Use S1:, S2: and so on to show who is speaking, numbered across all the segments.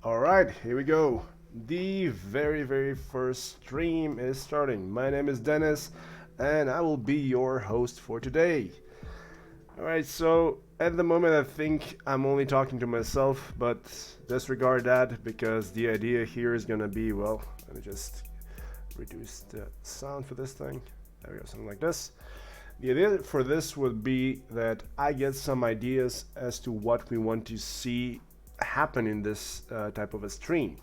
S1: Alright, here we go. The very first stream is starting. My name is Dennis, and I will be your host for today. Alright, so at the moment I think I'm only talking to myself, but disregard that because the idea here is gonna be, well, let me just reduce the sound for this thing. There we go, something like this. The idea for this would be that I get some ideas as to what we want to see happen in this type of a stream.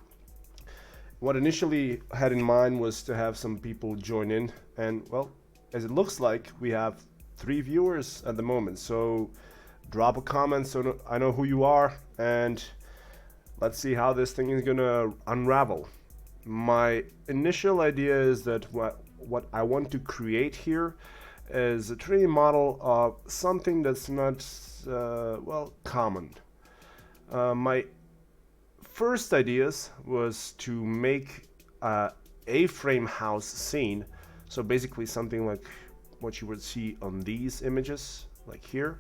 S1: What initially had in mind was to have some people join in, and well, as it looks like, we have 3 viewers at the moment. So drop a comment so I know who you are, and let's see how this thing is gonna unravel. My initial idea is that what I want to create here is a 3D model of something that's not well, common. My first ideas was to make a A-frame house scene, so basically something like what you would see on these images, like here.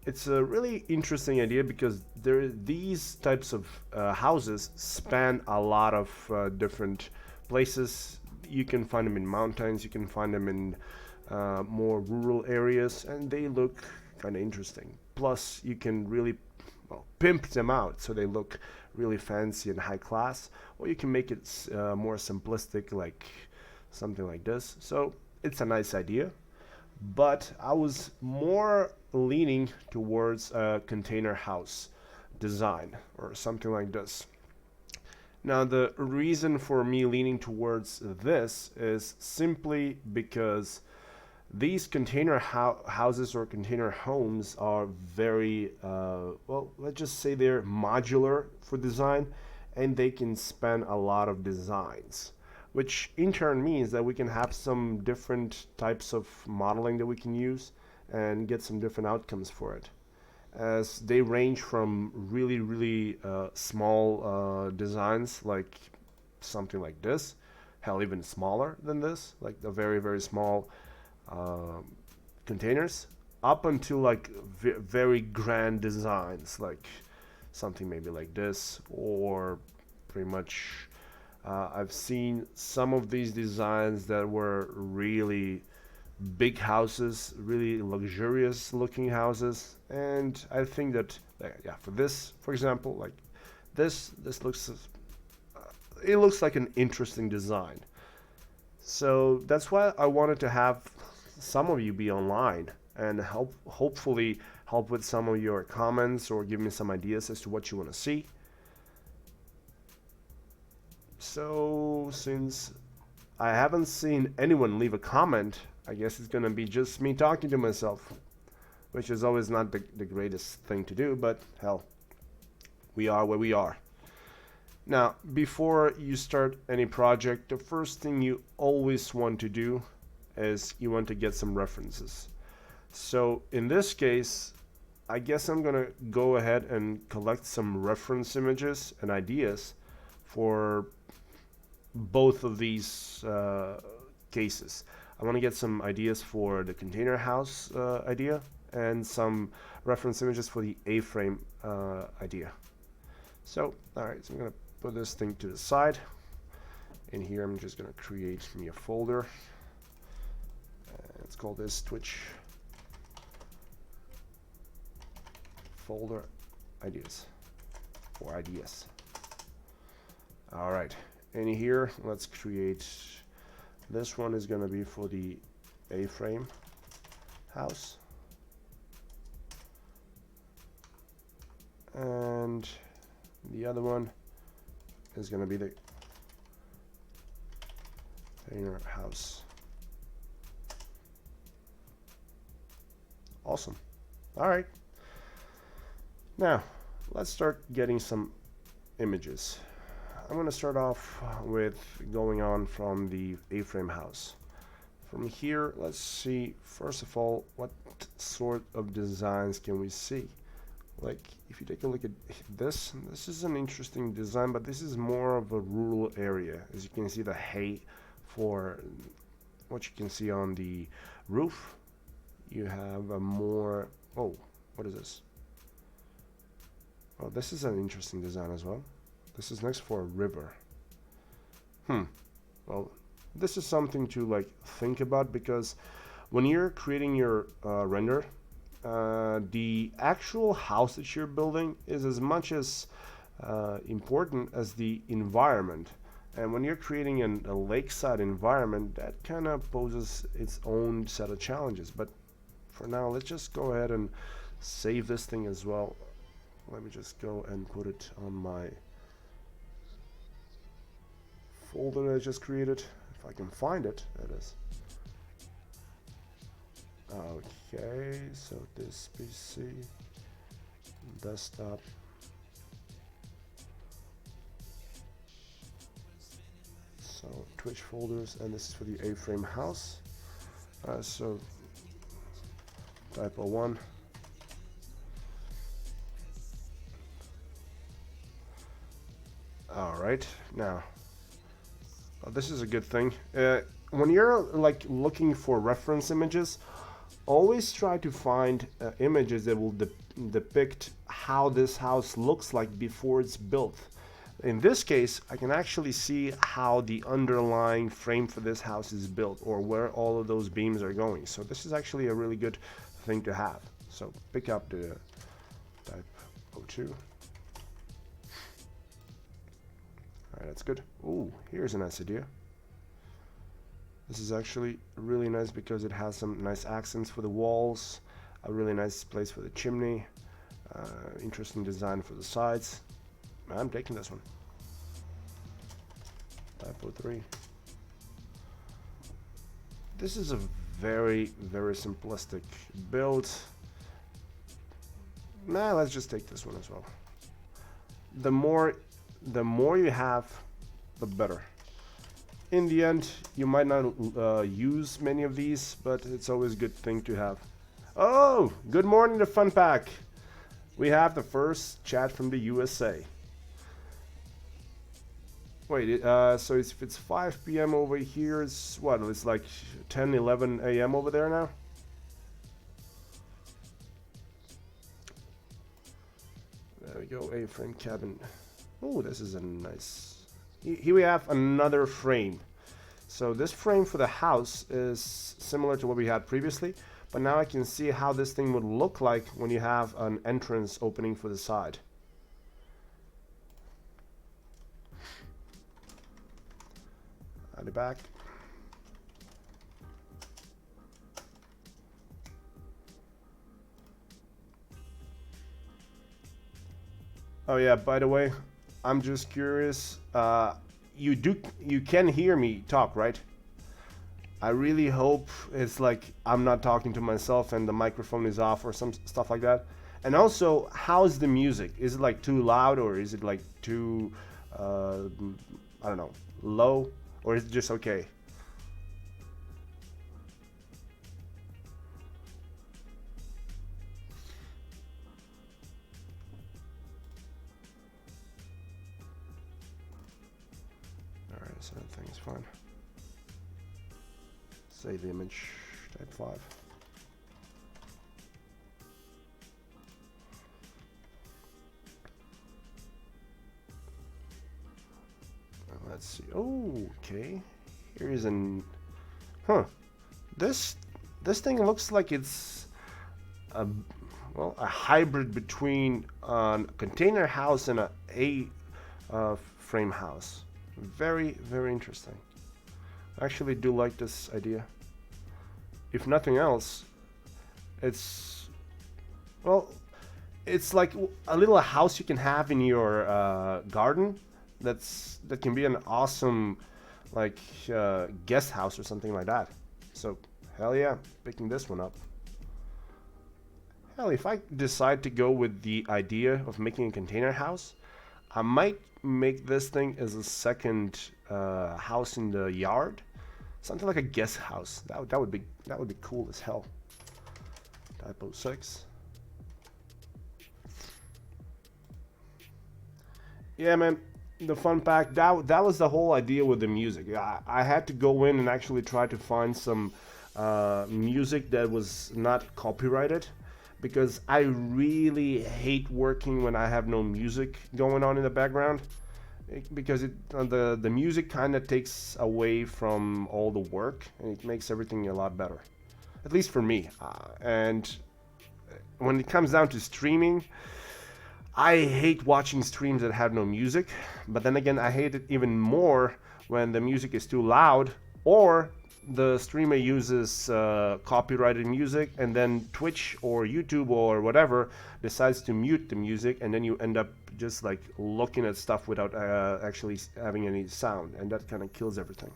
S1: It's a really interesting idea because these types of houses span a lot of different places. You can find them in mountains, you can find them in more rural areas, and they look kind of interesting. Plus, you can really pimp them out so they look really fancy and high class, or you can make it more simplistic, like something like this. So it's a nice idea, but I was more leaning towards a container house design or something like this. Now, the reason for me leaning towards this is simply because these container houses or container homes are very, well, let's just say they're modular for design, and they can span a lot of designs, which in turn means that we can have some different types of modeling that we can use and get some different outcomes for it, as they range from really small designs like something like this, hell, even smaller than this, like the very small containers, up until like very grand designs, like something maybe like this, or pretty much I've seen some of these designs that were really big houses, really luxurious looking houses, and I think that yeah, for this, for example, like this looks it looks like an interesting design. So that's why I wanted to have some of you be online and hopefully help with some of your comments or give me some ideas as to what you want to see. So since I haven't seen anyone leave a comment, I guess it's gonna be just me talking to myself, which is always not the greatest thing to do, but hell, we are where we are. Now, before you start any project, the first thing you always want to do is you want to get some references. So in this case, I guess I'm gonna go ahead and collect some reference images and ideas for both of these cases. I want to get some ideas for the container house idea and some reference images for the A-frame idea. So, alright, so I'm gonna put this thing to the side. In here, I'm just gonna create me a folder. Let's call this Twitch folder ideas or ideas. All right, in here, let's create. This one is gonna be for the A-frame house, and the other one is gonna be the container house. Awesome. All right. Now, let's start getting some images. I'm going to start off with going on from the A-frame house. From here, let's see, first of all, what sort of designs can we see? Like, if you take a look at this is an interesting design, but this is more of a rural area. As you can see, the hay for what you can see on the roof. You have a more, oh, what is this? Oh, this is an interesting design as well. This is next for a river. Well, this is something to like think about, because when you're creating your render, the actual house that you're building is as much as important as the environment. And when you're creating a lakeside environment, that kind of poses its own set of challenges. But for now, let's just go ahead and save this thing as well. Let me just go and put it on my folder that I just created. If I can find it, that is. Okay, so this PC, desktop. So Twitch folders, and this is for the A-frame house. So typo 1. All right, now this is a good thing. When you're like looking for reference images, always try to find images that will depict how this house looks like before it's built. In this case, I can actually see how the underlying frame for this house is built, or where all of those beams are going. So this is actually a really good thing to have. So pick up the type 02. Alright, that's good. Ooh, here's a nice idea. This is actually really nice because it has some nice accents for the walls, a really nice place for the chimney, interesting design for the sides. I'm taking this one. Typo 3. This is a very, very simplistic build. Nah, let's just take this one as well. The more you have, the better. In the end, you might not use many of these, but it's always a good thing to have. Oh, good morning to Fun Pack. We have the first chat from the USA. Wait, so if it's 5 p.m. over here, it's what? It's like 10, 11 a.m. over there now? There we go, A-frame cabin. Oh, this is a nice... Here we have another frame. So this frame for the house is similar to what we had previously, but now I can see how this thing would look like when you have an entrance opening for the side. Add it back. Oh yeah, by the way, I'm just curious, you can hear me talk, right? I really hope it's like I'm not talking to myself and the microphone is off or some stuff like that. And also, how's the music? Is it like too loud, or is it like too, I don't know, low? Or is it just okay? Alright, so everything's fine. Save image, type 5. Let's see. Oh, okay. Here is an... Huh. This thing looks like it's a hybrid between a container house and a frame house. Very, very interesting. I actually do like this idea. If nothing else, it's... Well, it's like a little house you can have in your garden. That can be an awesome like guest house or something like that. So hell yeah, picking this one up. Hell, if I decide to go with the idea of making a container house, I might make this thing as a second house in the yard, something like a guest house. That would be cool as hell. Typo 6. Yeah, man. The Fun Pack, that was the whole idea with the music. I had to go in and actually try to find some music that was not copyrighted, because I really hate working when I have no music going on in the background. Because the music kind of takes away from all the work, and it makes everything a lot better, at least for me. And when it comes down to streaming, I hate watching streams that have no music, but then again, I hate it even more when the music is too loud, or the streamer uses copyrighted music, and then Twitch or YouTube or whatever decides to mute the music, and then you end up just like looking at stuff without actually having any sound, and that kind of kills everything.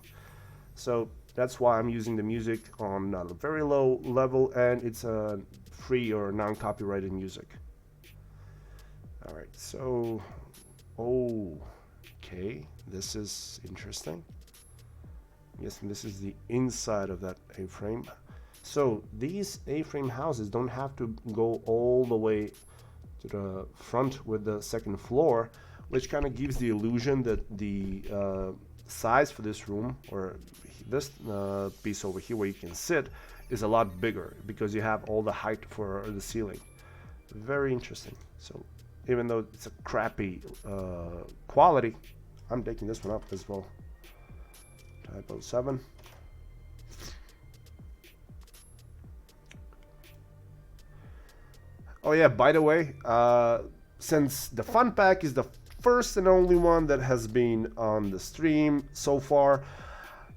S1: So that's why I'm using the music on a very low level, and it's free or non-copyrighted music. All right, so, okay, this is interesting. Yes, and this is the inside of that A-frame. So these A-frame houses don't have to go all the way to the front with the second floor, which kind of gives the illusion that the size for this room, or this piece over here where you can sit, is a lot bigger because you have all the height for the ceiling. Very interesting. So even though it's a crappy quality, I'm taking this one up as well. Typo 7. Oh yeah, by the way, since the fun pack is the first and only one that has been on the stream so far,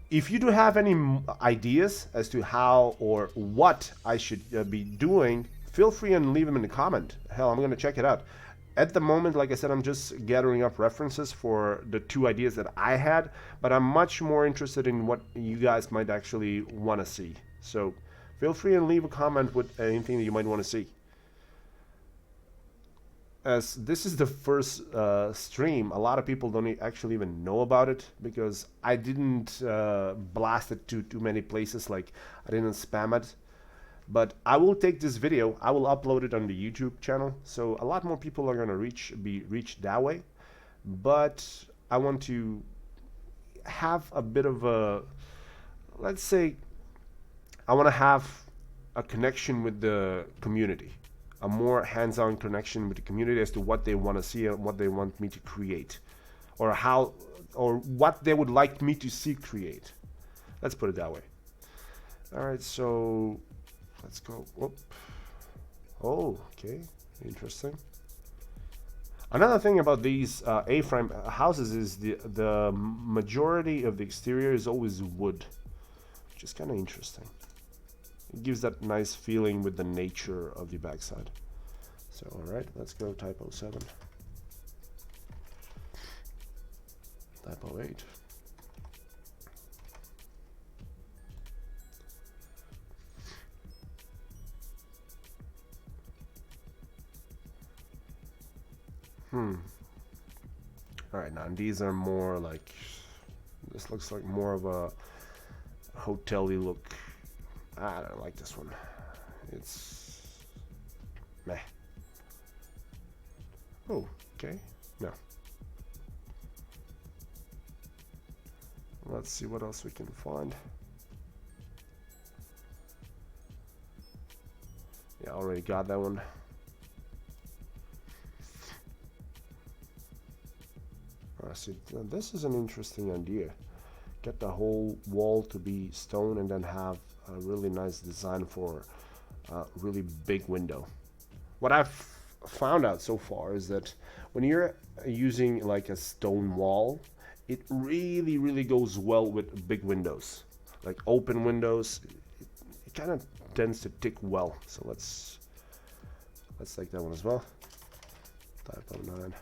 S1: if you do have any ideas as to how or what I should be doing, feel free and leave them in the comment. Hell, I'm gonna check it out. At the moment, like I said, I'm just gathering up references for the 2 ideas that I had, but I'm much more interested in what you guys might actually want to see. So feel free and leave a comment with anything that you might want to see. As this is the first stream, a lot of people don't actually even know about it because I didn't blast it to too many places, like I didn't spam it. But I will take this video, I will upload it on the YouTube channel, so a lot more people are gonna be reached that way. But I want to have a bit of a, let's say, I want to have a connection with the community, a more hands-on connection with the community as to what they want to see and what they want me to create, or how, or what they would like me to see create. Let's put it that way. All right, so let's go. Whoop. Oh, okay, interesting. Another thing about these A-frame houses is the majority of the exterior is always wood, which is kind of interesting. It gives that nice feeling with the nature of the backside. So, all right, let's go typo 7. Typo 8. Alright, now these are more like, this looks like more of a hotel-y look. I don't like this one. It's meh. Oh, okay. No. Let's see what else we can find. Yeah, I already got that one. See, this is an interesting idea. Get the whole wall to be stone and then have a really nice design for a really big window. What I've found out so far is that when you're using like a stone wall, it really goes well with big windows, like open windows. It kind of tends to tick well. So let's take that one as well. Typo 9.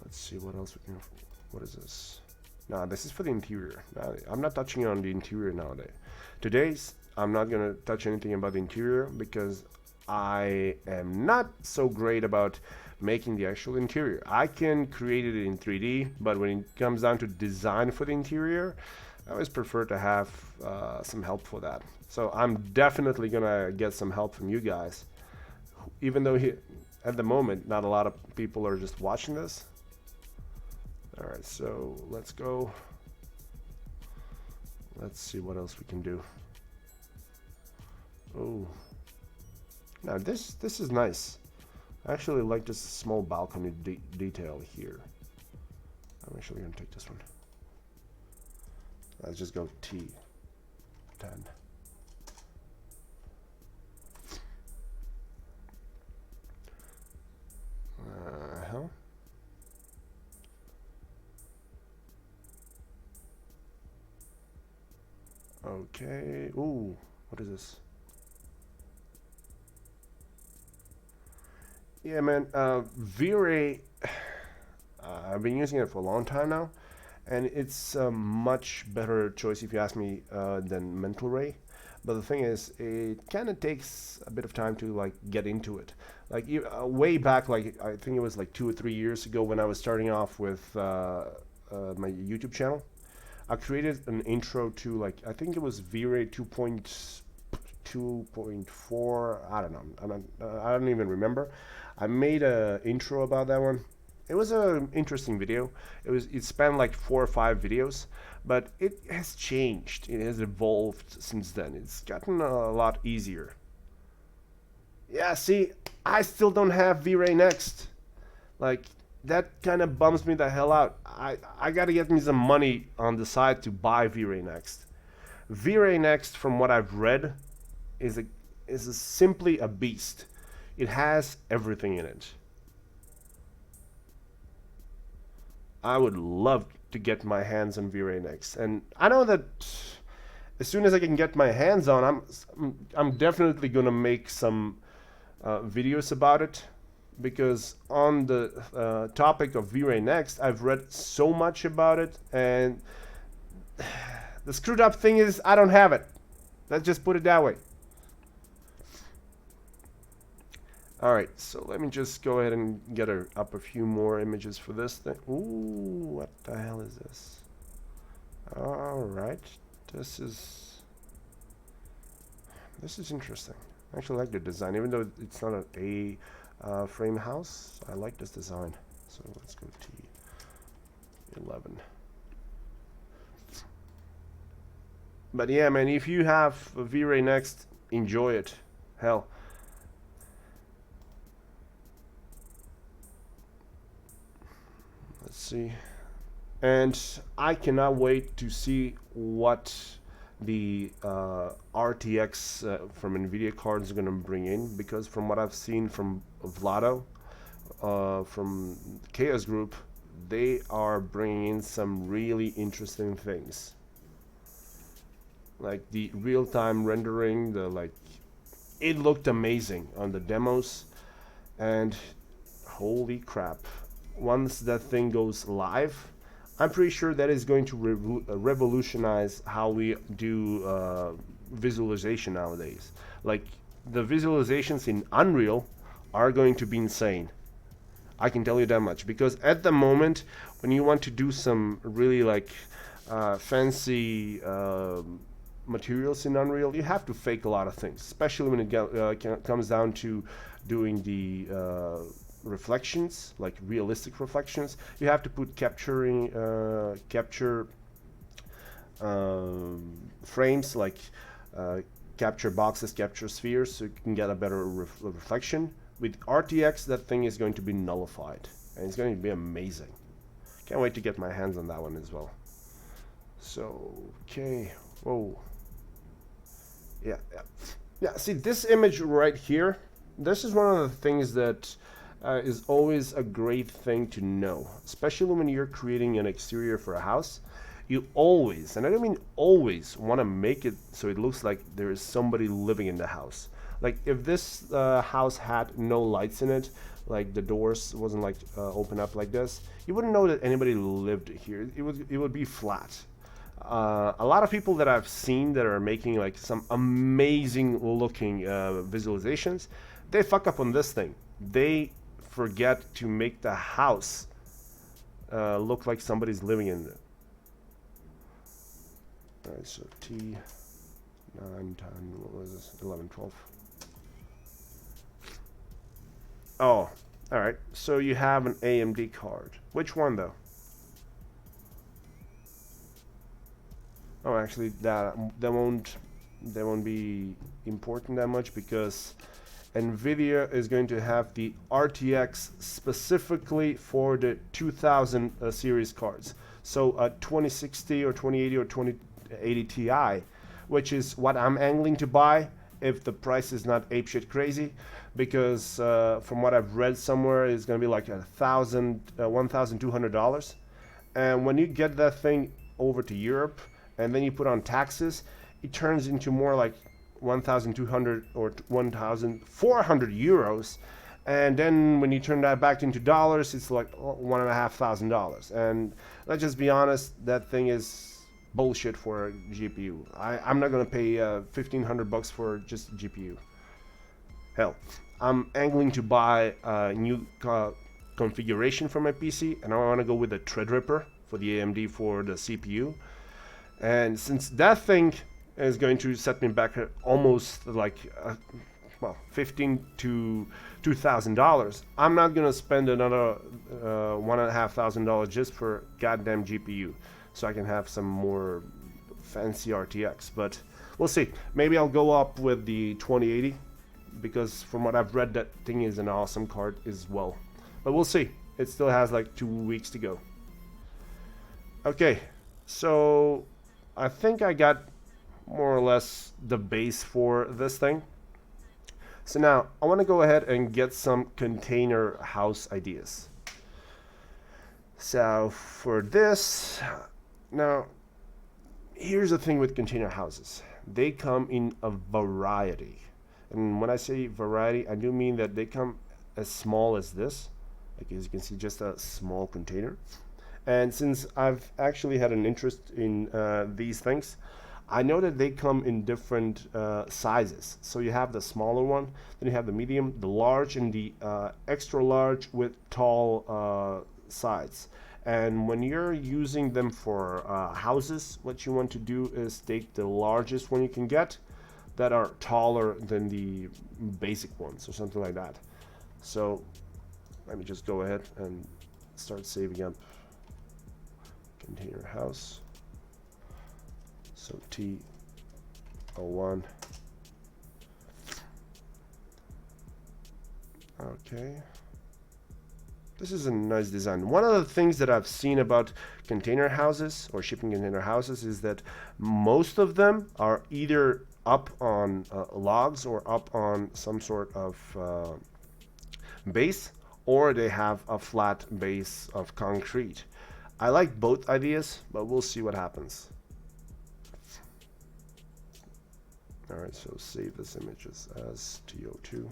S1: Let's see what else we can. What is this? Nah, this is for the interior. Nah, I'm not touching on the interior nowadays. Today's I'm not gonna touch anything about the interior because I am not so great about making the actual interior. I can create it in 3D, but when it comes down to design for the interior, I always prefer to have some help for that. So I'm definitely gonna get some help from you guys, even though at the moment not a lot of people are just watching this. All right, so let's go Let's see what else we can do. Oh, now this is nice. I actually like this small balcony detail here. I'm actually gonna take this one. Let's just go T10. Hell. Okay. Ooh, what is this? Yeah, man. V-Ray. I've been using it for a long time now, and it's a much better choice if you ask me than Mental Ray. But the thing is, it kind of takes a bit of time to like get into it. Like way back, like I think it was like 2 or 3 years ago when I was starting off with my YouTube channel. I created an intro to like I think it was V-Ray 2.2.4. I don't know. I don't even remember. I made a intro about that one. It was an interesting video. It spanned like 4 or 5 videos, but it has changed. It has evolved since then. It's gotten a lot easier. Yeah, see, I still don't have V-Ray Next. Like that kind of bums me the hell out. I gotta get me some money on the side to buy V-Ray Next. V-Ray Next, from what I've read, is simply a beast. It has everything in it. I would love to get my hands on V-Ray Next, and I know that as soon as I can get my hands on, I'm definitely gonna make some videos about it, because on the topic of V-Ray Next, I've read so much about it, and the screwed up thing is I don't have it. Let's just put it that way. Alright, so let me just go ahead and get up a few more images for this thing. Ooh, what the hell is this? Alright, this is interesting. I actually like the design, even though it's not an A-frame house. I like this design. So let's go T11. But yeah, man, if you have a V-Ray Next, enjoy it. Hell. Let's see. And I cannot wait to see what the RTX from NVIDIA cards are going to bring in, because from what I've seen from Vlado, from Chaos Group, they are bringing in some really interesting things. Like the real-time rendering, it looked amazing on the demos, and holy crap. Once that thing goes live, I'm pretty sure that is going to revolutionize how we do visualization nowadays. Like, the visualizations in Unreal are going to be insane. I can tell you that much, because at the moment, when you want to do some really fancy materials in Unreal, you have to fake a lot of things, especially when it comes down to doing the reflections, like realistic reflections. You have to put capture frames, like capture boxes, capture spheres, so you can get a better reflection. With RTX, that thing is going to be nullified, and it's going to be amazing. Can't wait to get my hands on that one as well. So, okay, whoa. Yeah. See, this image right here, this is one of the things that is always a great thing to know, especially when you're creating an exterior for a house. You always, and I don't mean always, want to make it so it looks like there is somebody living in the house. Like if this house had no lights in it, like the doors wasn't open up like this, you wouldn't know that anybody lived here. It would be flat. A lot of people that I've seen that are making like some amazing looking visualizations, they fuck up on this thing. They forget to make the house look like somebody's living in it. Alright, so T9, 10, what was this? 11, 12. Oh, alright. So you have an AMD card. Which one though? Oh, actually, that won't be important that much because Nvidia is going to have the RTX specifically for the 2000 series cards. So a 2060 or 2080 or 2080 Ti, which is what I'm angling to buy if the price is not apeshit crazy, because from what I've read somewhere, it's going to be like $1,200. And when you get that thing over to Europe and then you put on taxes, it turns into more like 1,200 or 1,400 euros. And then when you turn that back into dollars, it's like $1,500. And let's just be honest, that thing is bullshit for a GPU. I'm not gonna pay 1,500 bucks for just a GPU. Hell, I'm angling to buy a new configuration for my PC, and I want to go with a Threadripper for the AMD for the CPU. And since that thing is going to set me back at almost like $1,500 to $2,000, I'm not gonna spend another $1,500 just for goddamn GPU, so I can have some more fancy RTX. But we'll see. Maybe I'll go up with the 2080 because from what I've read, that thing is an awesome card as well. But we'll see. It still has like 2 weeks to go. Okay, so I think I got more or less the base for this thing. So now I want to go ahead and get some container house ideas. So for this, now here's the thing with container houses. They come in a variety. And when I say variety, I do mean that they come as small as this. Like as you can see, just a small container. And since I've actually had an interest in these things, I know that they come in different sizes. So you have the smaller one, then you have the medium, the large, and the extra large with tall sides. And when you're using them for houses, what you want to do is take the largest one you can get that are taller than the basic ones or something like that. So let me just go ahead and start saving up container house. So T01. Okay. This is a nice design. One of the things that I've seen about container houses or shipping container houses is that most of them are either up on logs or up on some sort of base, or they have a flat base of concrete. I like both ideas, but we'll see what happens. Alright, so save this image as TO2.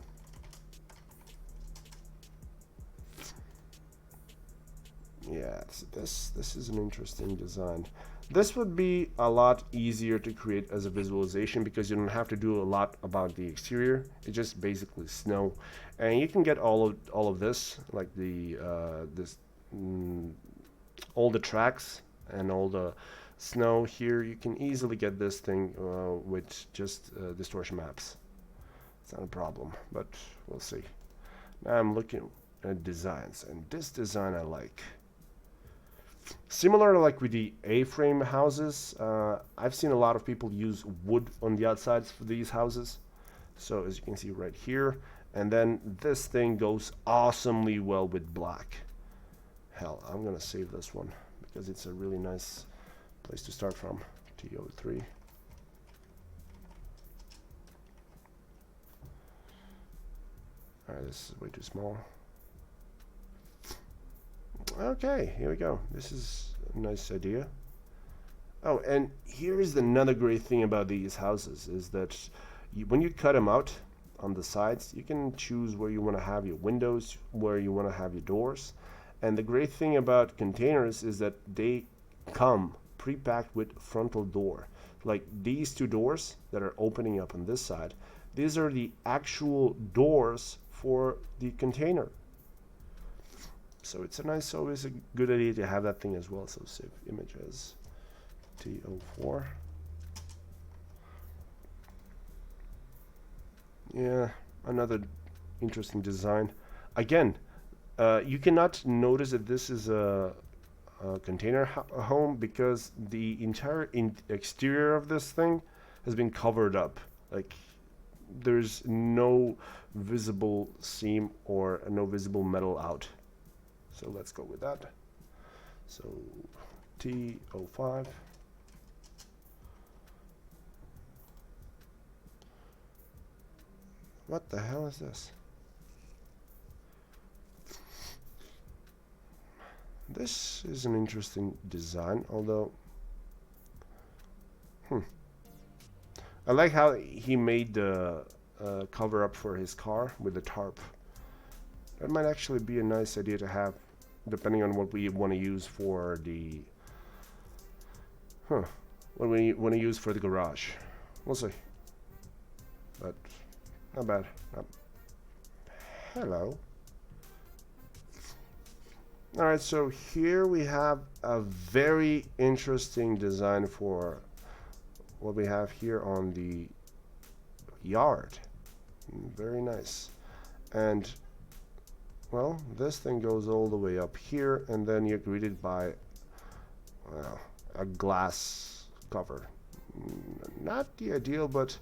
S1: Yeah, this is an interesting design. This would be a lot easier to create as a visualization because you don't have to do a lot about the exterior. It's just basically snow, and you can get all of this, like the all the tracks and all the snow here. You can easily get this thing with just distortion maps. It's not a problem, but we'll see. Now I'm looking at designs, and this design I like. Similar like with the A-frame houses, I've seen a lot of people use wood on the outsides for these houses. So as you can see right here, and then this thing goes awesomely well with black. Hell, I'm gonna save this one because it's a really nice place to start from. TO3. Alright, this is way too small. Okay, here we go. This is a nice idea. Oh, and here's another great thing about these houses is that when you cut them out on the sides, you can choose where you want to have your windows, where you want to have your doors. And the great thing about containers is that they come pre-packed with frontal door. Like these two doors that are opening up on this side, these are the actual doors for the container. So it's always a good idea to have that thing as well. So save image as TO4. Yeah, another interesting design. Again, you cannot notice that this is a container home because the entire exterior of this thing has been covered up. Like there's no visible seam or no visible metal out. So let's go with that. So T05. What the hell is this? This is an interesting design, although I like how he made the cover up for his car with the tarp. That might actually be a nice idea to have, depending on what we want to use for the what we want to use for the garage. We'll see. But not bad. Hello. Alright, so here we have a very interesting design for what we have here on the yard. Very nice. And, well, this thing goes all the way up here, and then you're greeted by, well, a glass cover. Not the ideal, but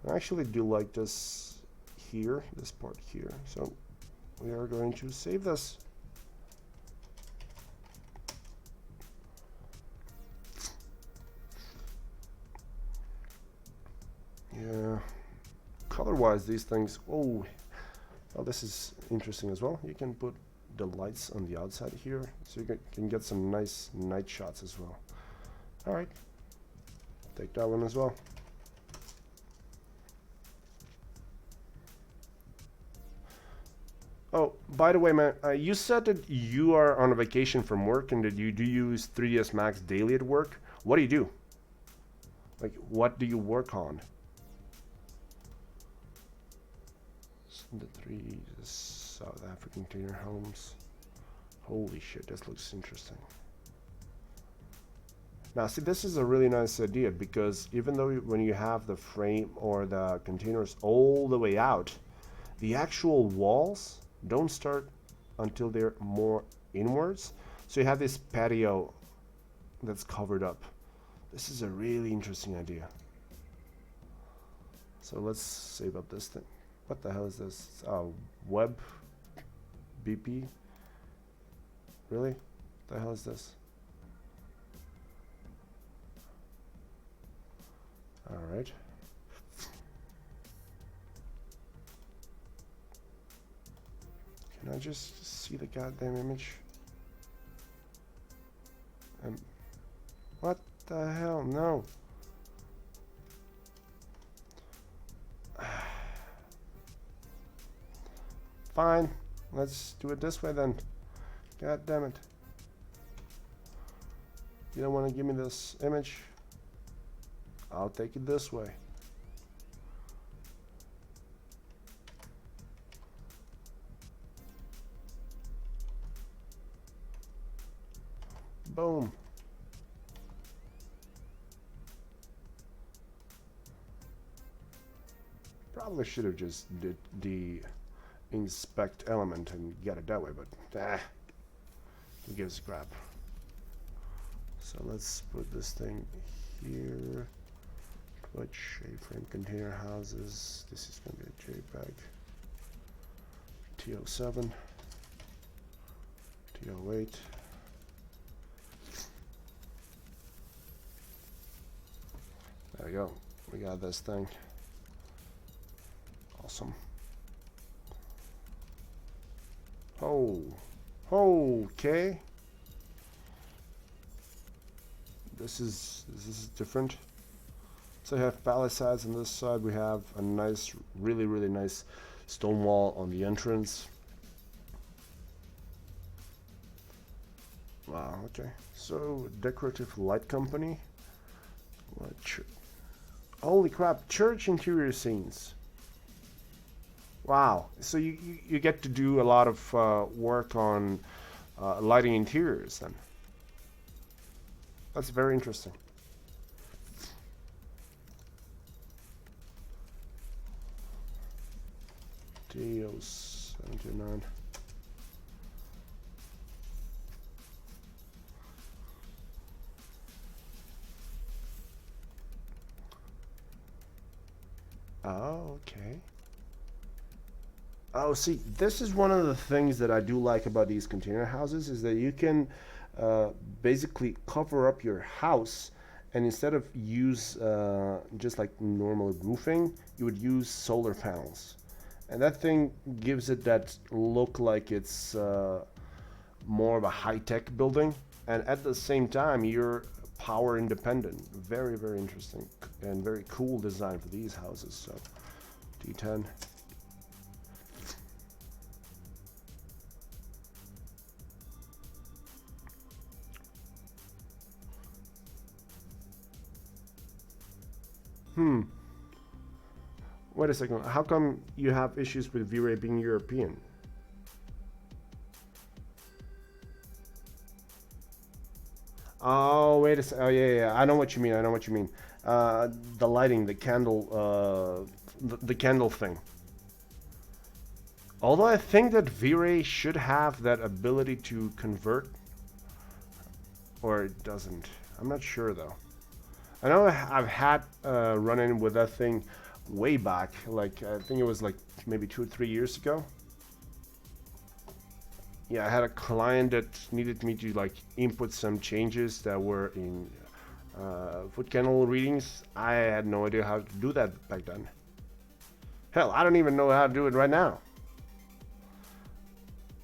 S1: I actually do like this here, this part here. So we are going to save this. Yeah, color-wise, these things. Oh, well, this is interesting as well. You can put the lights on the outside here, so you can get some nice night shots as well. All right, take that one as well. Oh, by the way, man, you said that you are on a vacation from work and that you do use 3ds Max daily at work. What do you do? Like, what do you work on? The 3 South African container homes. Holy shit, this looks interesting. Now, see, this is a really nice idea because even though when you have the frame or the containers all the way out, the actual walls don't start until they're more inwards. So you have this patio that's covered up. This is a really interesting idea. So let's save up this thing. What the hell is this? Web BP? Really? What the hell is this? Alright. Can I just see the goddamn image? What the hell? No. Fine, let's do it this way then. God damn it. You don't want to give me this image? I'll take it this way. Boom. Probably should have just did the inspect element and get it that way, but who gives a crap. So let's put this thing here. Put J-frame container houses. This is going to be a JPEG. T07. T08. There we go. We got this thing. Awesome. Oh, okay. This is different. So I have palisades on this side. We have a nice, really nice stone wall on the entrance. Wow. Okay. So decorative light company. Holy crap! Church interior scenes. Wow. So you get to do a lot of work on lighting interiors then. That's very interesting. T079. Oh, see, this is one of the things that I do like about these container houses is that you can uh, basically cover up your house, and instead of use just like normal roofing, you would use solar panels. And that thing gives it that look like it's more of a high-tech building, and at the same time, you're power independent. Very, very interesting and very cool design for these houses. So, D10. Hmm. Wait a second. How come you have issues with V-Ray being European? Oh, wait a second. Oh, yeah, yeah. I know what you mean. I know what you mean. The lighting, the candle, the candle thing. Although I think that V-Ray should have that ability to convert, or it doesn't. I'm not sure though. I know I've had run in with that thing way back. Like I think it was like maybe 2 or 3 years ago. Yeah, I had a client that needed me to like input some changes that were in foot candle readings. I had no idea how to do that back then. Hell, I don't even know how to do it right now.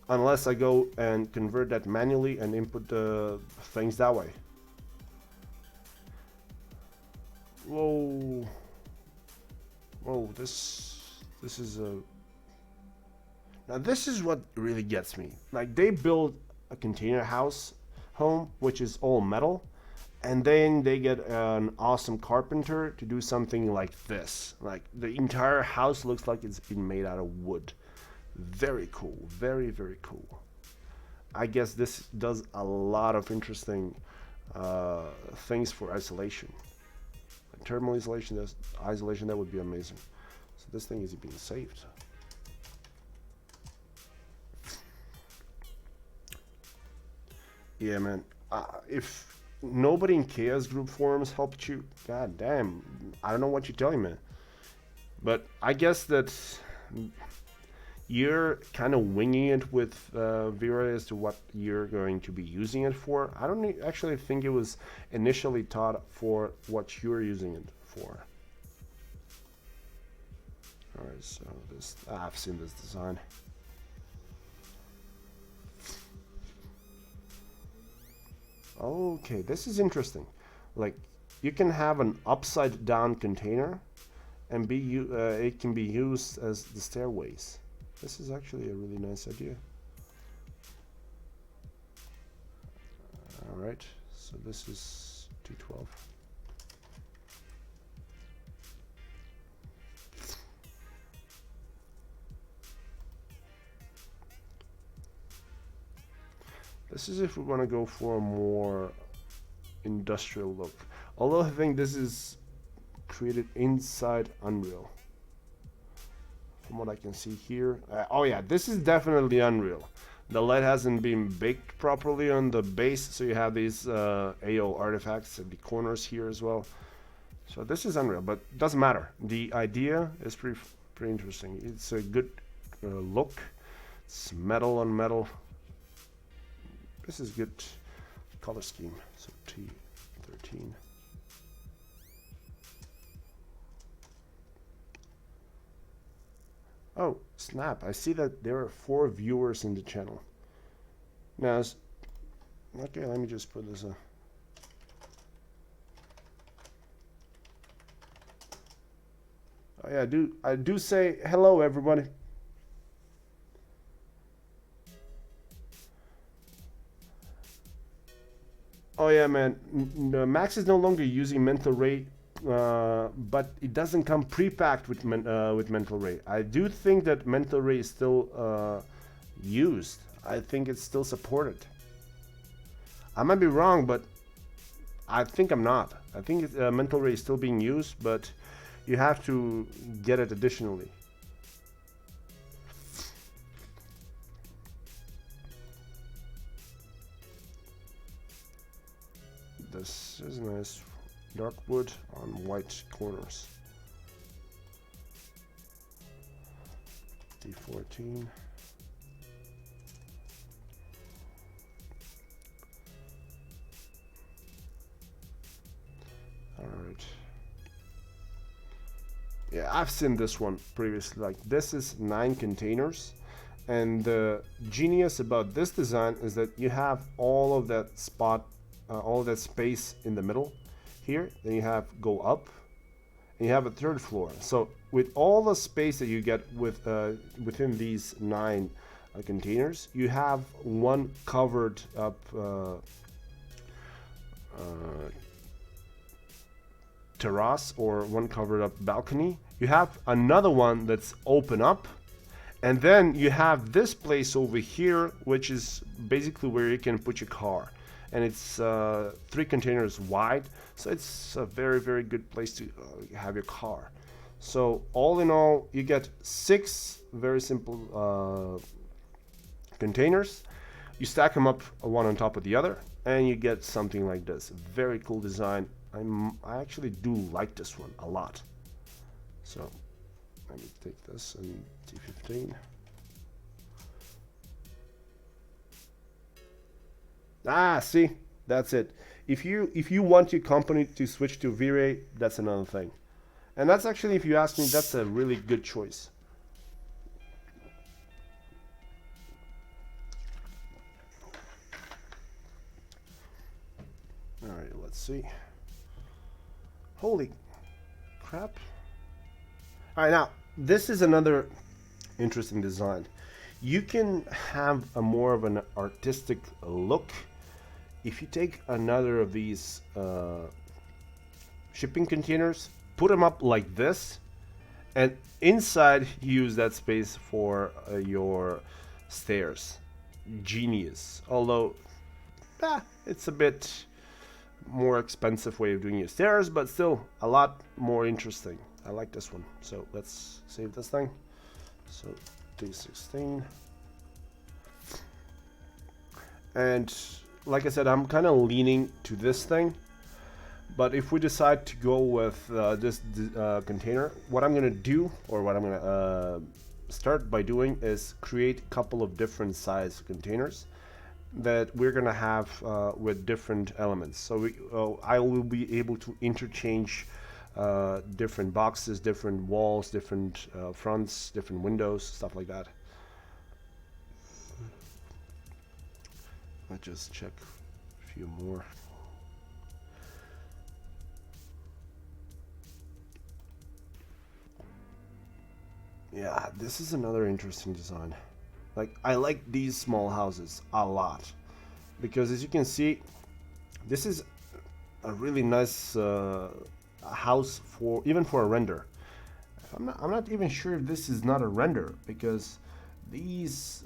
S1: Unless I go and convert that manually and input the things that way. Whoa. Whoa, this is a... Now this is what really gets me. Like they build a container house home, which is all metal, and then they get an awesome carpenter to do something like this. Like the entire house looks like it's been made out of wood. Very cool. Very, very cool. I guess this does a lot of interesting things for isolation. Like thermal isolation, that would be amazing. So this thing is being saved. Yeah, man. If nobody in Chaos Group forums helped you, god damn, I don't know what you're telling me. But I guess that you're kind of winging it with Vera as to what you're going to be using it for. I don't actually think it was initially taught for what you're using it for. Alright, so this, I've seen this design. Okay, this is interesting. Like, you can have an upside down container and it can be used as the stairways. This is actually a really nice idea. Alright, so this is 212. This is if we want to go for a more industrial look. Although I think this is created inside Unreal. From what I can see here. Oh yeah, this is definitely Unreal. The LED hasn't been baked properly on the base, so you have these AO artifacts at the corners here as well. So this is Unreal, but it doesn't matter. The idea is pretty interesting. It's a good look. It's metal on metal. This is good color scheme. So T13. Oh, snap. I see that there are 4 viewers in the channel. Now, okay, let me just put this oh yeah, I do say hello, everybody. Oh yeah, man. Max is no longer using mental ray, but it doesn't come pre-packed with mental ray. I do think that mental ray is still used. I think it's still supported. I might be wrong, but I think I'm not. I think mental ray is still being used, but you have to get it additionally. This is nice. Dark wood on white corners. T14. All right. Yeah, I've seen this one previously. Like, this is 9 containers, and the genius about this design is that you have all of that spot, all of that space in the middle here. Then you have go up, and you have a 3rd floor. So with all the space that you get with within these 9 containers, you have one covered up terrace or one covered up balcony. You have another one that's open up, and then you have this place over here, which is basically where you can put your car, and it's 3 containers wide, so it's a very, very good place to have your car. So all in all, you get 6 very simple containers. You stack them up one on top of the other, and you get something like this. Very cool design. I actually do like this one a lot. So let me take this and T15. Ah, see, that's it. If you want your company to switch to V-Ray, that's another thing. And that's actually, if you ask me, that's a really good choice. All right, let's see. Holy crap. All right, now, this is another interesting design. You can have a more of an artistic look if you take another of these shipping containers, put them up like this, and inside use that space for your stairs. Genius. Although, it's a bit more expensive way of doing your stairs, but still a lot more interesting. I like this one. So let's save this thing. So T16. And like I said, I'm kind of leaning to this thing. But if we decide to go with this container, what I'm going to do, or what I'm going to start by doing, is create a couple of different size containers that we're going to have with different elements. So I will be able to interchange different boxes, different walls, different fronts, different windows, stuff like that. Let's just check a few more. Yeah, this is another interesting design. Like, I like these small houses a lot, because as you can see, this is a really nice house for even for a render. I'm not even sure if this is not a render, because these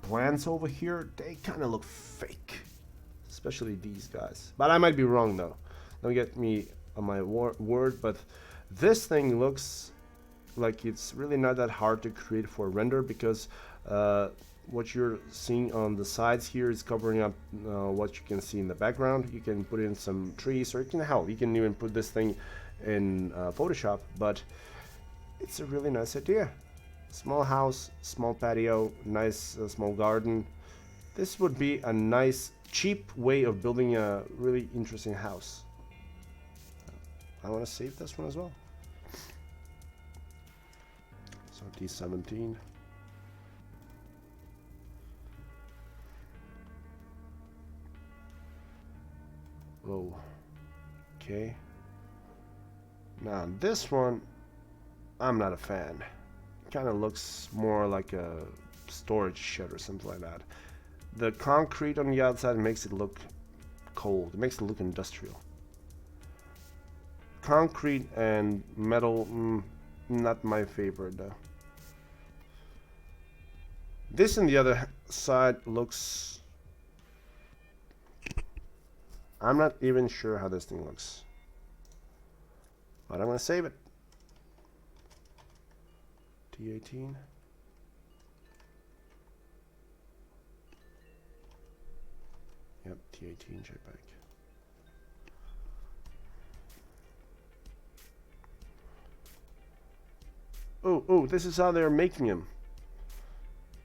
S1: plants over here, they kind of look fake, especially these guys. But I might be wrong though. Don't get me on my word, but this thing looks like it's really not that hard to create for a render, because what you're seeing on the sides here is covering up what you can see in the background. You can put in some trees, or you can even put this thing in Photoshop, but it's a really nice idea. Small house, small patio, nice small garden. This would be a nice, cheap way of building a really interesting house. I want to save this one as well. So D17. Oh, okay. Now this one, I'm not a fan. Kind of looks more like a storage shed or something like that. The concrete on the outside makes it look cold. It makes it look industrial. Concrete and metal, not my favorite though. This on the other side looks... I'm not even sure how this thing looks, but I'm going to save it. T18. Yep, T18 JPEG. Oh, this is how they're making them.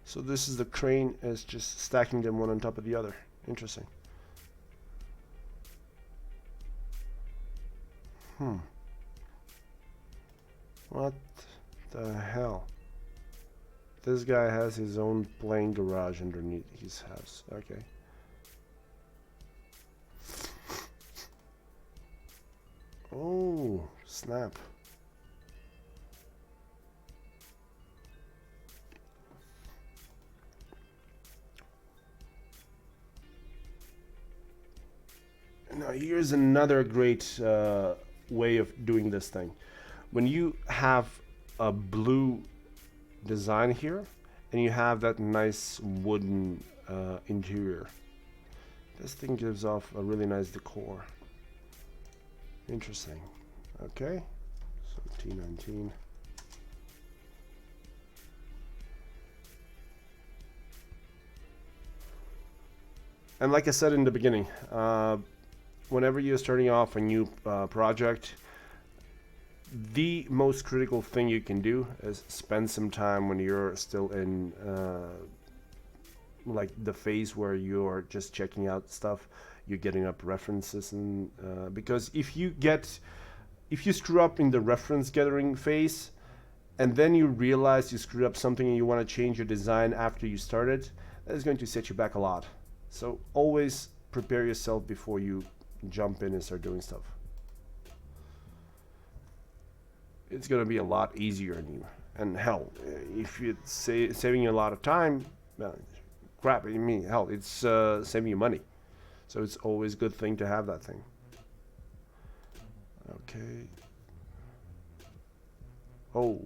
S1: So this is the crane is just stacking them one on top of the other. Interesting. What the hell? This guy has his own plane garage underneath his house. Okay. Oh, snap. Now here's another great way of doing this thing. When you have a blue design here and you have that nice wooden interior, this thing gives off a really nice decor. Interesting. Okay, so T19. And like I said in the beginning, whenever you're starting off a new project, the most critical thing you can do is spend some time when you're still in like the phase where you're just checking out stuff, you're getting up references, and because if you screw up in the reference gathering phase and then you realize you screwed up something and you want to change your design after you started, that is going to set you back a lot. So always prepare yourself before you jump in and start doing stuff. It's going to be a lot easier on you. And hell, if it's saving you a lot of time, crap, I mean, hell, it's saving you money. So it's always a good thing to have that thing. Okay. Oh.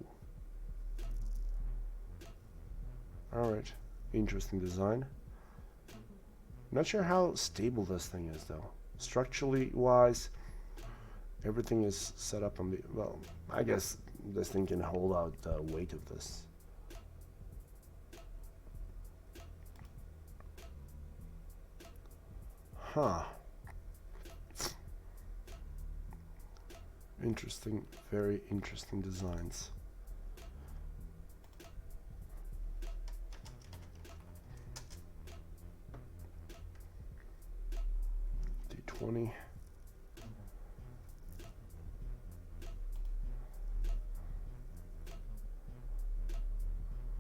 S1: Alright. Interesting design. Not sure how stable this thing is though. Structurally wise, everything is set up on the, well, I guess this thing can hold out the weight of this. Huh. Interesting, very interesting designs. D20.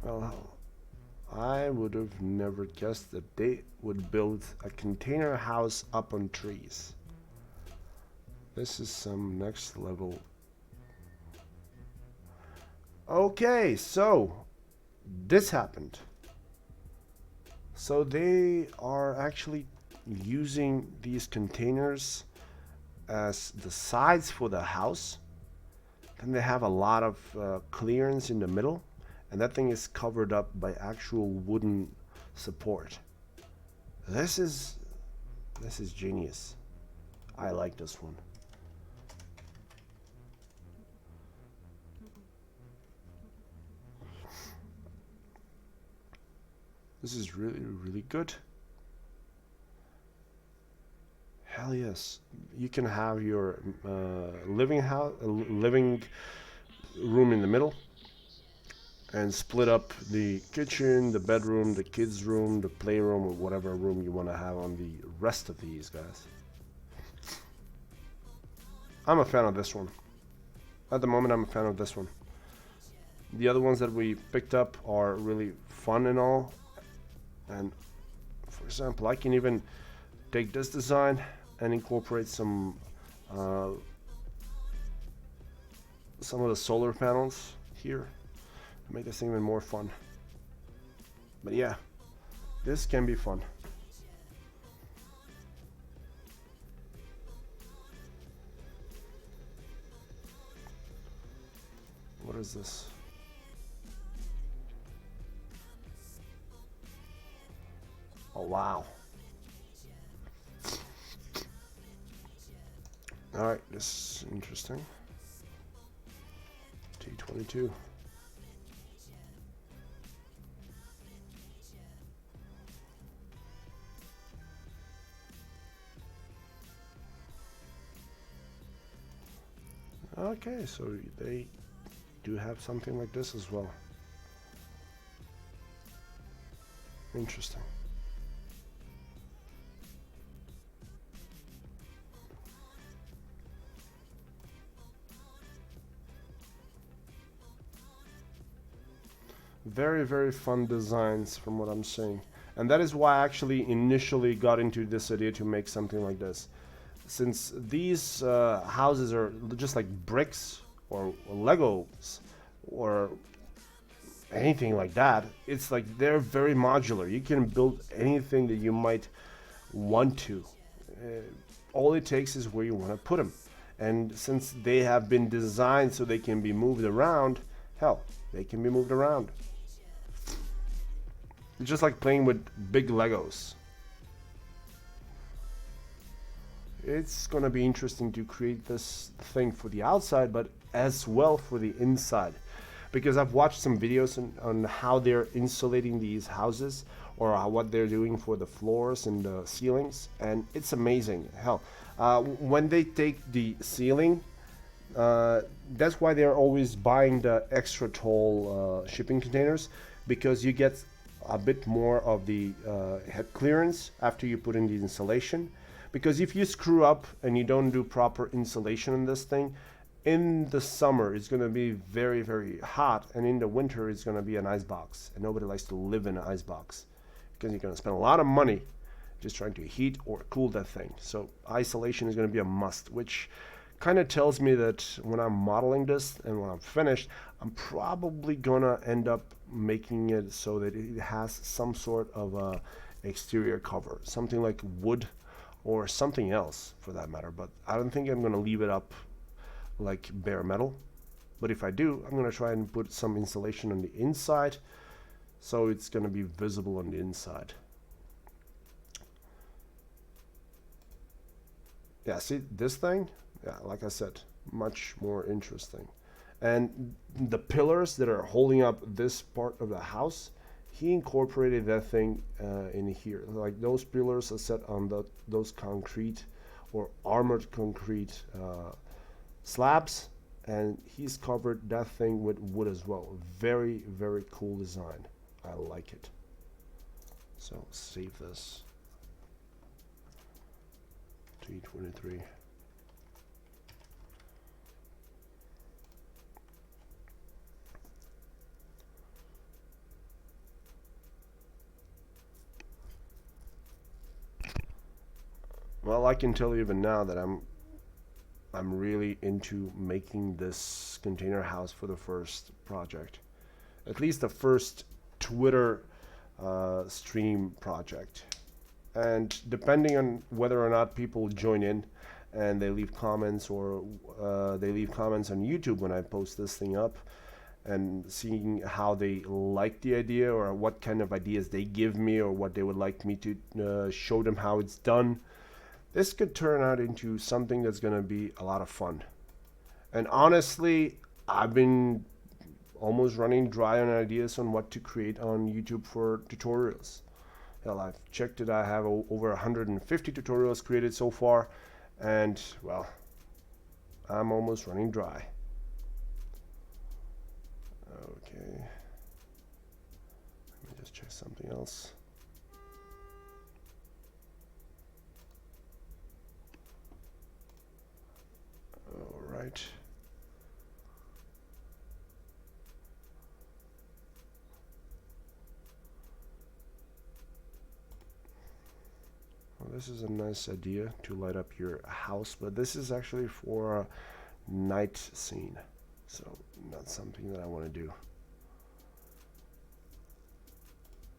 S1: Well, I would have never guessed that they would build a container house up on trees. This is some next level. Okay, so this happened. So they are actually using these containers as the sides for the house. Then they have a lot of clearance in the middle, and that thing is covered up by actual wooden support. This is genius. I like this one. This is really, really good. Hell yes. You can have your living room in the middle and split up the kitchen, the bedroom, the kids' room, the playroom, or whatever room you want to have on the rest of these guys. I'm a fan of this one. At the moment, I'm a fan of this one. The other ones that we picked up are really fun and all. And for example, I can even take this design and incorporate some of the solar panels here to make this thing even more fun. But yeah, this can be fun. What is this? Oh wow. Alright, this is interesting. T22. Okay, so they do have something like this as well. Interesting. Very, very fun designs from what I'm seeing. And that is why I actually initially got into this idea to make something like this. Since these houses are just like bricks or Legos or anything like that, it's like they're very modular. You can build anything that you might want to. All it takes is where you want to put them. And since they have been designed so they can be moved around, hell, they can be moved around. It's just like playing with big Legos. It's gonna be interesting to create this thing for the outside, but as well for the inside. Because I've watched some videos on how they're insulating these houses or what they're doing for the floors and the ceilings, and it's amazing. Hell, when they take the ceiling, that's why they're always buying the extra tall shipping containers, because you get a bit more of the head clearance after you put in the insulation. Because if you screw up and you don't do proper insulation in this thing, in the summer it's going to be very, very hot, and in the winter it's going to be an ice box, and nobody likes to live in an ice box because you're going to spend a lot of money just trying to heat or cool that thing. So isolation is going to be a must, which kind of tells me that when I'm modeling this and when I'm finished, I'm probably gonna end up making it so that it has some sort of a exterior cover, something like wood or something else for that matter. But I don't think I'm gonna leave it up like bare metal. But if I do, I'm gonna try and put some insulation on the inside so it's gonna be visible on the inside. Yeah, see this thing? Yeah, like I said, much more interesting. And the pillars that are holding up this part of the house, he incorporated that thing in here. Like those pillars are set on those concrete or armored concrete slabs, and he's covered that thing with wood as well. Very, very cool design. I like it. So save this. T23. Well, I can tell you even now that I'm really into making this container house for the first project. At least the first Twitter stream project. And depending on whether or not people join in and they leave comments, or they leave comments on YouTube when I post this thing up, and seeing how they like the idea or what kind of ideas they give me or what they would like me to show them how it's done, this could turn out into something that's going to be a lot of fun. And honestly, I've been almost running dry on ideas on what to create on YouTube for tutorials. Hell, I've checked it. I have over 150 tutorials created so far, and well, I'm almost running dry. Okay. Let me just check something else. All right. Well, this is a nice idea to light up your house, but this is actually for a night scene, so not something that I want to do.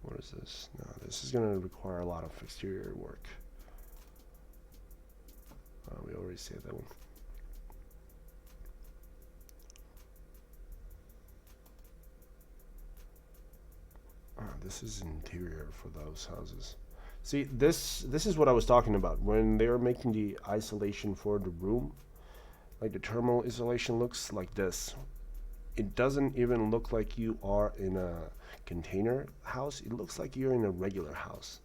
S1: What is this? No, this is going to require a lot of exterior work. We already saved that one. This is interior for those houses. See, this is what I was talking about when they were making the isolation for the room. Like the thermal isolation looks like this. It doesn't even look like you are in a container house. It looks like you're in a regular house.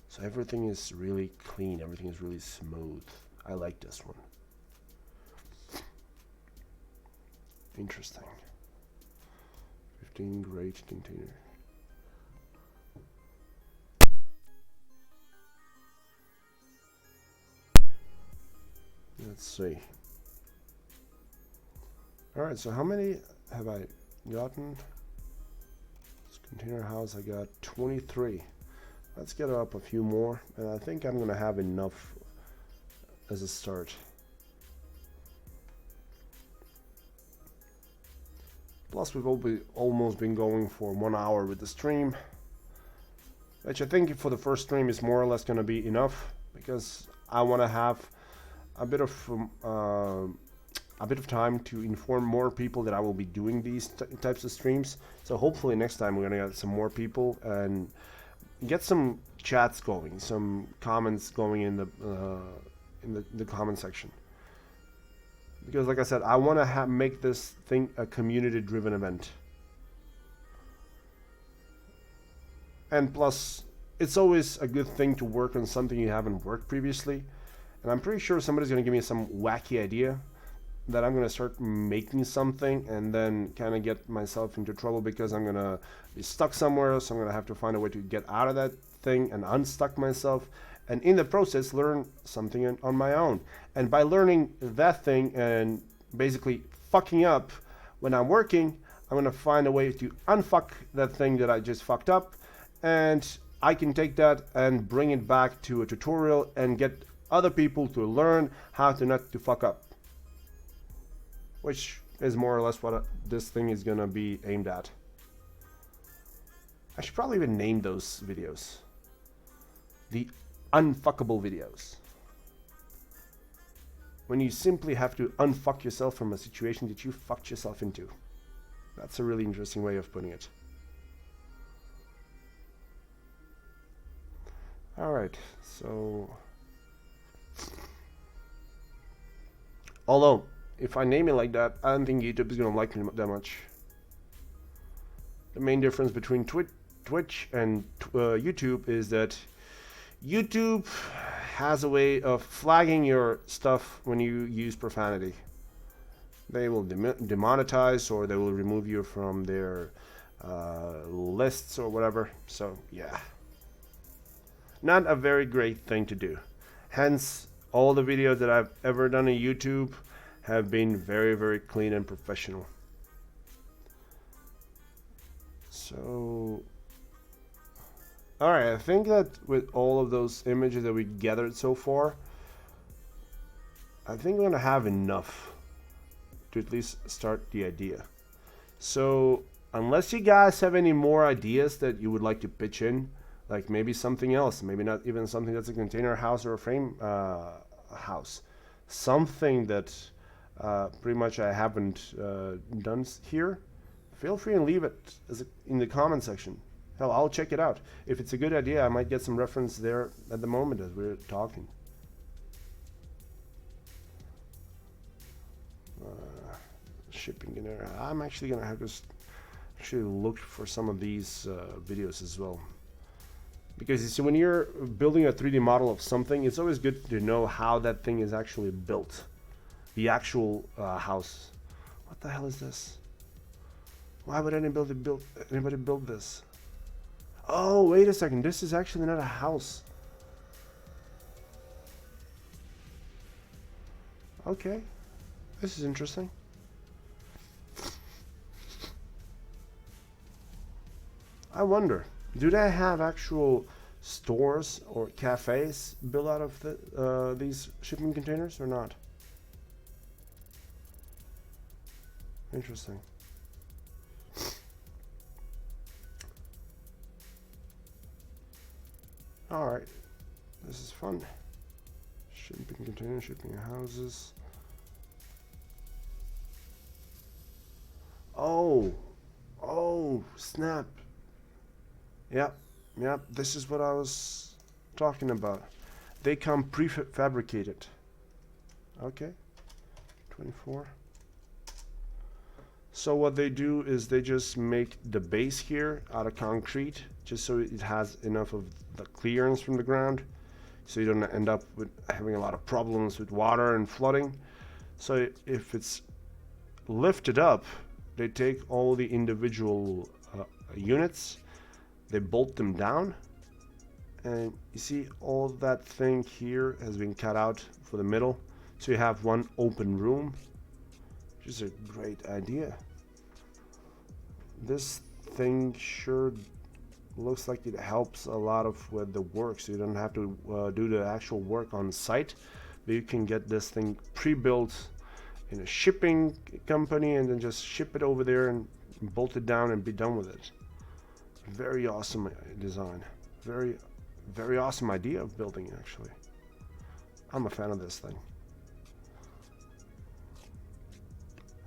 S1: So everything is really clean. Everything is really smooth. I like this one. Interesting. Crafting great container. Let's see. Alright, so how many have I gotten? This container house, I got 23. Let's get up a few more, and I think I'm gonna have enough as a start. Plus, we've almost been going for 1 hour with the stream, which I think for the first stream is more or less gonna be enough, because I want to have a bit of time to inform more people that I will be doing these types of streams. So hopefully next time we're gonna get some more people and get some chats going, some comments going in the comment section. Because like I said, I want to make this thing a community-driven event. And plus, it's always a good thing to work on something you haven't worked previously. And I'm pretty sure somebody's going to give me some wacky idea that I'm going to start making something and then kind of get myself into trouble because I'm going to be stuck somewhere. So I'm going to have to find a way to get out of that thing and unstuck myself. And in the process, learn something on my own. And by learning that thing and basically fucking up when I'm working, I'm going to find a way to unfuck that thing that I just fucked up. And I can take that and bring it back to a tutorial and get other people to learn how to not to fuck up. Which is more or less what this thing is going to be aimed at. I should probably even name those videos the unfuckable videos. When you simply have to unfuck yourself from a situation that you fucked yourself into. That's a really interesting way of putting it. Alright, so... Although, if I name it like that, I don't think YouTube is going to like me that much. The main difference between Twitch and YouTube is that YouTube has a way of flagging your stuff when you use profanity. They will demonetize or they will remove you from their lists or whatever. So, yeah. Not a very great thing to do. Hence, all the videos that I've ever done on YouTube have been very, very clean and professional. So, alright, I think that with all of those images that we gathered so far, I think we're going to have enough to at least start the idea. So, unless you guys have any more ideas that you would like to pitch in, like maybe something else, maybe not even something that's a container house or a frame house, something that pretty much I haven't done here, feel free and leave it in the comment section. Hell, I'll check it out. If it's a good idea, I might get some reference there at the moment as we're talking. Shipping in there. I'm actually gonna have to actually look for some of these videos as well. Because you see, when you're building a 3D model of something, it's always good to know how that thing is actually built. The actual house. What the hell is this? Why would anybody build this? Oh, wait a second. This is actually not a house. Okay. This is interesting. I wonder, do they have actual stores or cafes built out of these shipping containers or not? Interesting. Alright, this is fun. Shipping containers, shipping houses. Oh, snap. Yep, this is what I was talking about. They come prefabricated. Okay, 24. So what they do is they just make the base here out of concrete, just so it has enough of the clearance from the ground, so you don't end up with having a lot of problems with water and flooding. So if it's lifted up, they take all the individual units, they bolt them down, and you see all that thing here has been cut out for the middle, so you have one open room, which is a great idea. This thing sure looks like it helps a lot of with the work, so you don't have to do the actual work on site, but you can get this thing pre-built in a shipping company and then just ship it over there and bolt it down and be done with it. Very awesome design. Very awesome idea of building, actually. I'm a fan of this thing.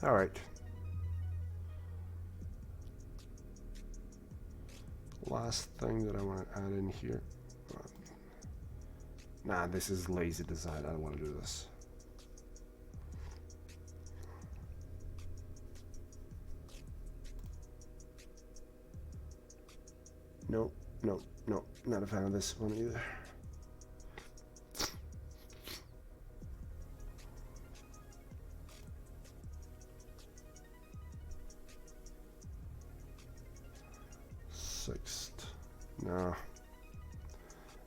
S1: Alright. Last thing that I want to add in here. Nah, this is lazy design. I don't want to do this. No, no, no. Not a fan of this one either. Sixth. No.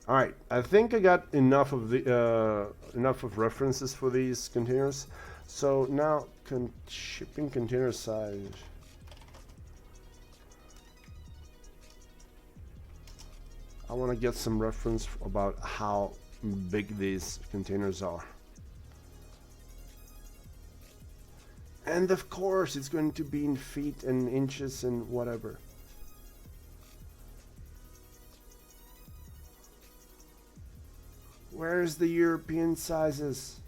S1: All right. I think I got enough of the enough of references for these containers. So now shipping container size. I want to get some reference about how big these containers are. And of course, it's going to be in feet and inches and whatever. Where's the European sizes?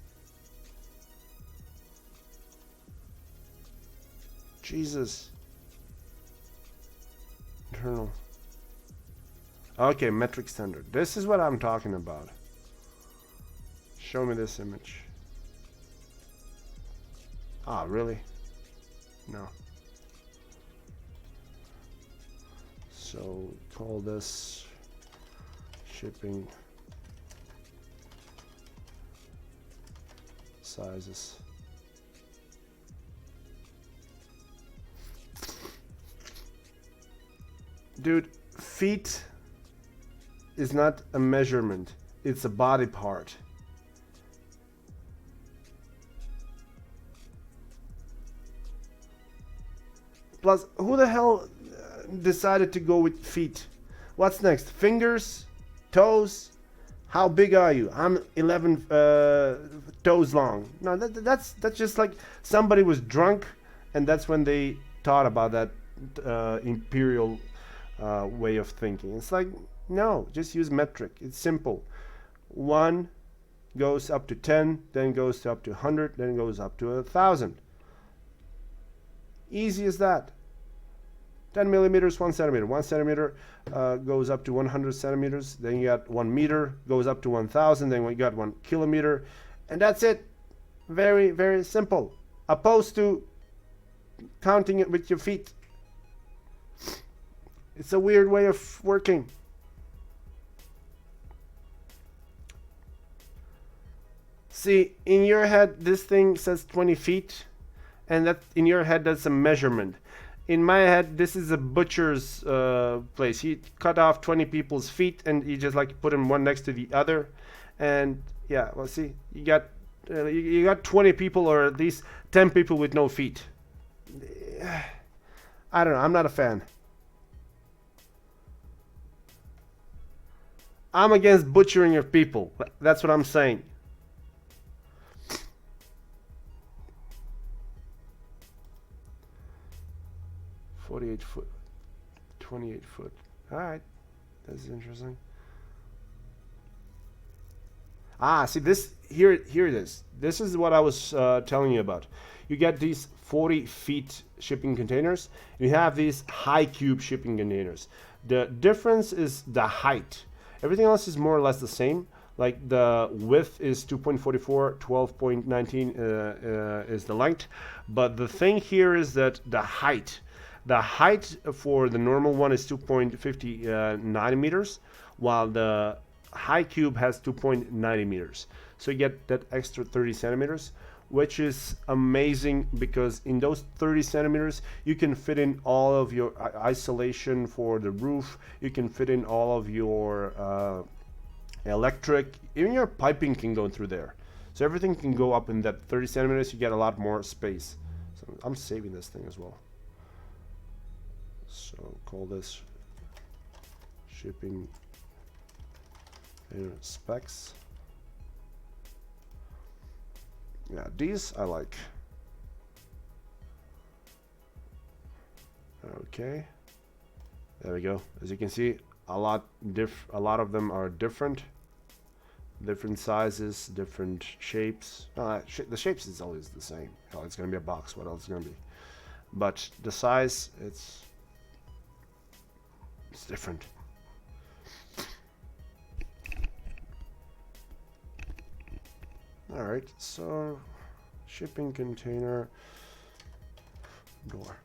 S1: Jesus. Internal. Okay, metric standard. This is what I'm talking about. Show me this image. Ah, really? No. So call this shipping sizes. Dude, feet is not a measurement, it's a body part. Plus, who the hell decided to go with feet? What's next? Fingers? Toes? How big are you? I'm 11 toes long. No, that's just like somebody was drunk, and that's when they thought about that imperial way of thinking. It's like, no, just use metric. It's simple. 1 goes up to 10, then goes up to 100, then goes up to 1,000. Easy as that. 10 millimeters, 1 centimeter. 1 centimeter goes up to 100 centimeters. Then you got 1 meter, goes up to 1,000. Then we got 1 kilometer. And that's it. Very, very simple. Opposed to counting it with your feet. It's a weird way of working. See, in your head, this thing says 20 feet. And that in your head, that's a measurement. In my head, this is a butcher's place. He cut off 20 people's feet, and he just like put them one next to the other. And yeah, well, see, you got 20 people, or at least 10 people with no feet. I don't know. I'm not a fan. I'm against butchering your people. That's what I'm saying. .48 foot, 28 foot. All right, that's interesting. Ah, see this here. Here it is. This is what I was telling you about. You get these 40 feet shipping containers. You have these high cube shipping containers. The difference is the height. Everything else is more or less the same. Like the width is 2.44, 12.19 is the length. But the thing here is that the height. The height for the normal one is 2.59 meters, while the high cube has 2.90 meters. So you get that extra 30 centimeters. which is amazing because in those 30 centimeters you can fit in all of your isolation for the roof. You can fit in all of your electric, even your piping can go through there. So everything can go up in that 30 centimeters. You get a lot more space. So I'm saving this thing as well. So call this shipping specs. Yeah, these I like. Okay, there we go. As you can see, a lot of them are different sizes, different shapes. The shapes is always the same. Hell, it's gonna be a box. What else is gonna be? But the size, it's different. All right, so shipping container door.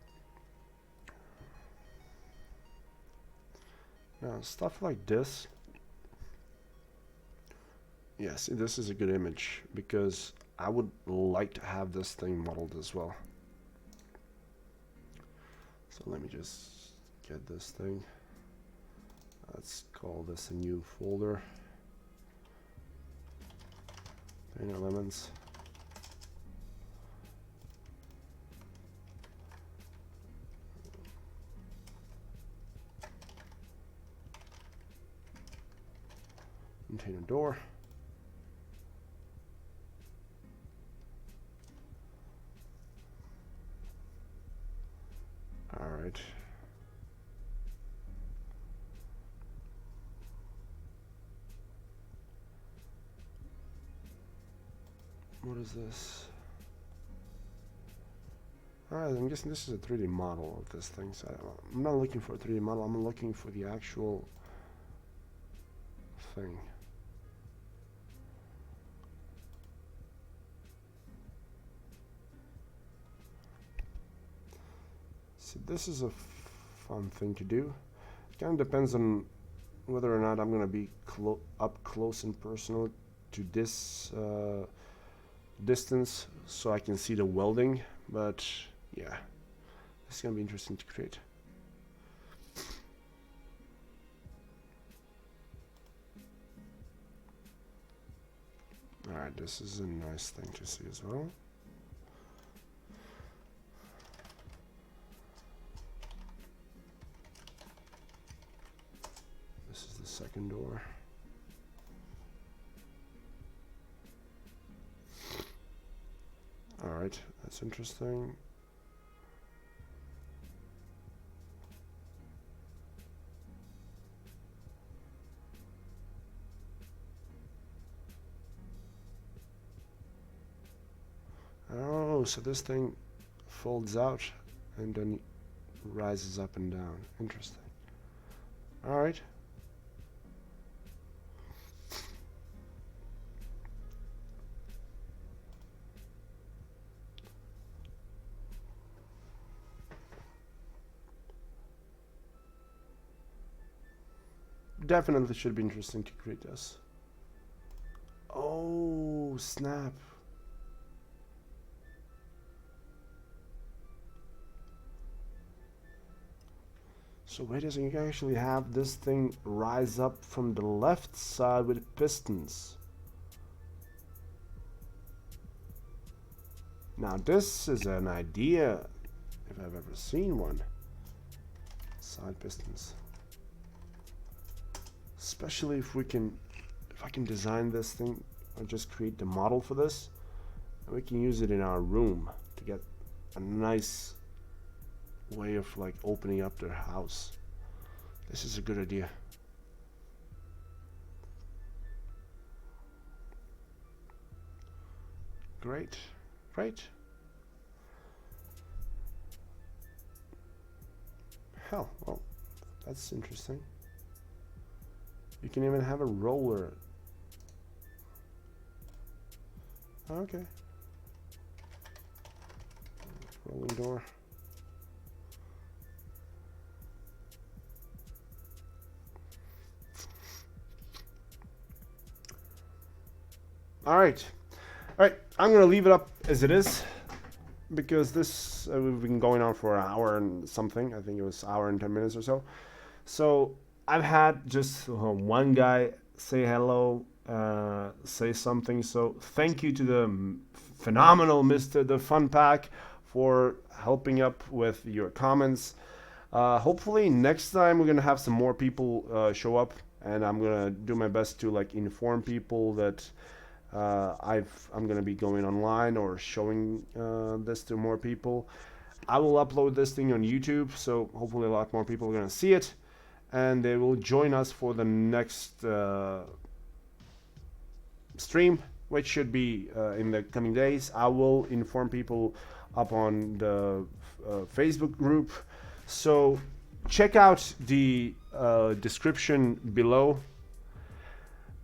S1: Now stuff like this. Yes, this is a good image because I would like to have this thing modeled as well. So let me just get this thing. Let's call this a new folder. Paint elements. Container door. All right. What is this? Alright, I'm guessing this is a 3D model of this thing. So I'm not looking for a 3D model, I'm looking for the actual thing. See, this is a fun thing to do. It kind of depends on whether or not I'm going to be up close and personal to this distance so I can see the welding, but yeah, it's gonna be interesting to create. Alright, this is a nice thing to see as well. This is the second door. Alright, that's interesting. Oh, so this thing folds out and then rises up and down. Interesting. Alright. Definitely should be interesting to create this. Oh, snap. So wait a second, you can actually have this thing rise up from the left side with pistons. Now this is an idea, if I've ever seen one. Side pistons. Especially if I can design this thing or just create the model for this, and we can use it in our room to get a nice way of like opening up their house. This is a good idea. Great, great. Hell, well, that's interesting. You can even have a roller. Okay. Rolling door. All right. right, I'm gonna leave it up as it is because this we've been going on for an hour and something. I think it was an hour and 10 minutes or so. So I've had just one guy say hello, say something. So thank you to the phenomenal Mr. The Fun Pack for helping up with your comments. Hopefully next time we're gonna have some more people show up, and I'm gonna do my best to like inform people that I'm gonna be going online or showing this to more people. I will upload this thing on YouTube, so hopefully a lot more people are gonna see it, and they will join us for the next stream, which should be in the coming days. I will inform people up on the Facebook group, so check out the description below.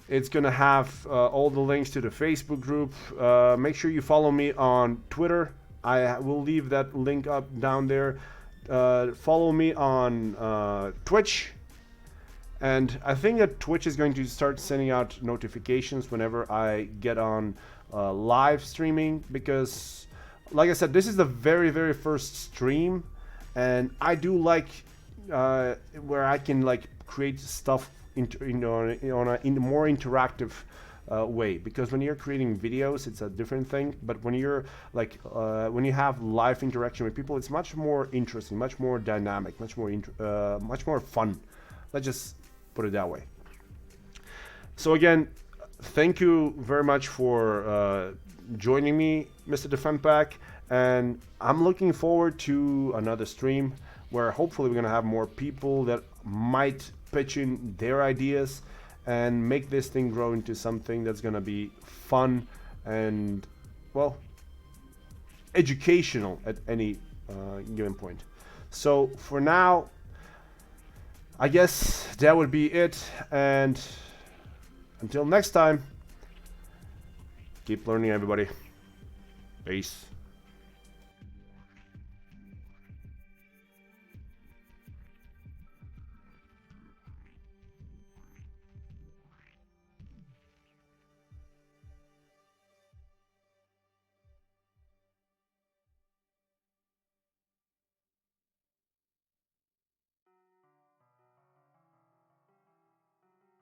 S1: It's gonna have all the links to the Facebook group. Make sure you follow me on Twitter. I will leave that link up down there. Follow me on Twitch. And I think that Twitch is going to start sending out notifications whenever I get on live streaming, because like I said, this is the very, very first stream, and I do like where I can like create stuff in a more interactive way, because when you're creating videos it's a different thing, but when you're like when you have live interaction with people, it's much more interesting, much more dynamic, much more fun. Let's just put it that way. So again, thank you very much for joining me, Mr. Defend Pack, and I'm looking forward to another stream where hopefully we're gonna have more people that might pitch in their ideas and make this thing grow into something that's gonna be fun and, well, educational at any given point. So for now, I guess that would be it, and until next time, keep learning, everybody. Peace.